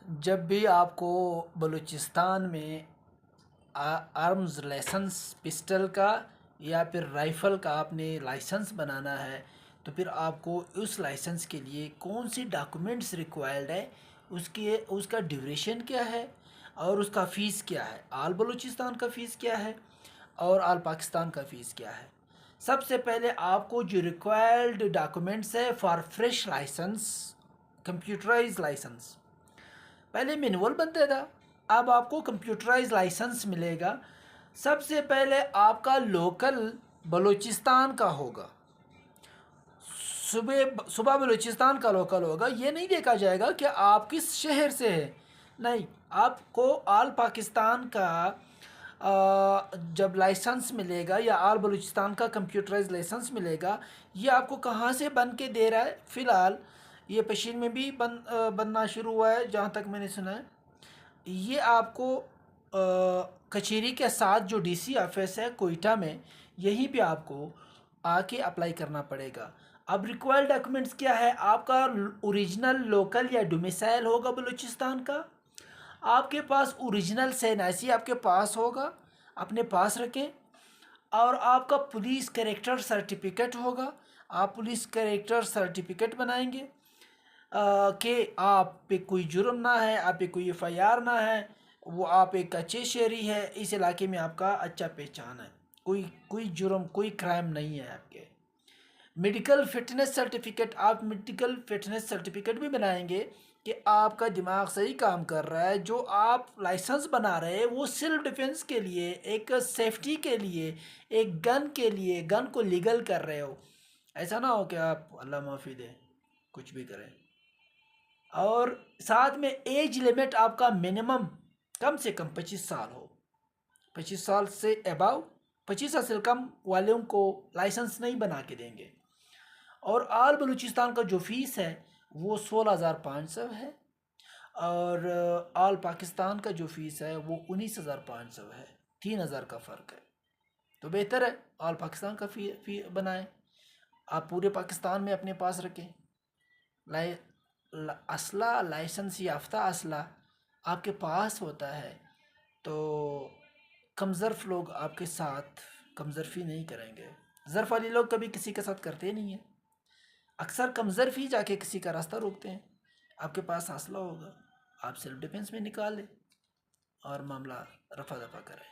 जब भी आपको बलूचिस्तान में आर्म्स लाइसेंस पिस्टल का या फिर राइफ़ल का आपने लाइसेंस बनाना है, तो फिर आपको उस लाइसेंस के लिए कौन सी डॉक्यूमेंट्स रिक्वायर्ड है, उसका ड्यूरेशन क्या है और उसका फ़ीस क्या है, आल बलूचिस्तान का फ़ीस क्या है और आल पाकिस्तान का फ़ीस क्या है। सबसे पहले आपको जो रिक्वायर्ड डॉक्यूमेंट्स है for fresh licence, computerise licence, पहले मैनुअल बनता था, अब आपको कंप्यूटराइज लाइसेंस मिलेगा। सबसे पहले आपका लोकल बलूचिस्तान का होगा, सुबह सुबह बलूचिस्तान का लोकल होगा। ये नहीं देखा जाएगा कि आप किस शहर से है, नहीं, आपको आल पाकिस्तान का जब लाइसेंस मिलेगा या आल बलूचिस्तान का कंप्यूटराइज लाइसेंस मिलेगा, ये आपको कहाँ से बन के दे रहा है। फ़िलहाल ये पशीन में भी बनना शुरू हुआ है, जहाँ तक मैंने सुना है। ये आपको कचहरी के साथ जो डीसी ऑफिस है कोयटा में, यहीं पे आपको आके अप्लाई करना पड़ेगा। अब रिक्वायर्ड डॉक्यूमेंट्स क्या है, आपका ओरिजिनल लोकल या डोमिसाइल होगा बलूचिस्तान का, आपके पास ओरिजिनल सैनासी आपके पास होगा, अपने पास रखें। और आपका पुलिस कैरेक्टर सर्टिफिकेट होगा, आप पुलिस कैरेक्टर सर्टिफिकेट बनाएंगे कि आप पे कोई जुर्म ना है, आप पे कोई एफआईआर ना है, वो आप एक अच्छे शहरी है, इस इलाके में आपका अच्छा पहचान है, कोई जुर्म कोई क्राइम नहीं है आपके। मेडिकल फिटनेस सर्टिफिकेट, आप मेडिकल फिटनेस सर्टिफिकेट भी बनाएंगे कि आपका दिमाग सही काम कर रहा है, जो आप लाइसेंस बना रहे हैं वो सेल्फ डिफेंस के लिए, एक सेफ्टी के लिए, एक गन के लिए, गन को लीगल कर रहे हो। ऐसा ना हो कि आप अल्लाह माफ़ी दे कुछ भी करें। और साथ में एज लिमिट आपका मिनिमम कम से कम 25 साल हो, 25 साल से अबव, 25 साल से कम वालों को लाइसेंस नहीं बना के देंगे। और आल बलूचिस्तान का जो फ़ीस है वो 16,500 है, और आल पाकिस्तान का जो फ़ीस है वो 19,500 है, 3,000 का फ़र्क है। तो बेहतर है आल पाकिस्तान का फ़ी बनाएं, आप पूरे पाकिस्तान में अपने पास रखें। असला, लाइसेंस याफ्ता असला आपके पास होता है तो कमज़र्फ़ लोग आपके साथ कमज़र्फ़ी नहीं करेंगे। ज़र्फ़ वाले लोग कभी किसी के साथ करते नहीं हैं, अक्सर कमज़र्फ़ ही जाके किसी का रास्ता रोकते हैं। आपके पास असला होगा, आप सेल्फ डिफेंस में निकाल लें और मामला रफा दफा करें।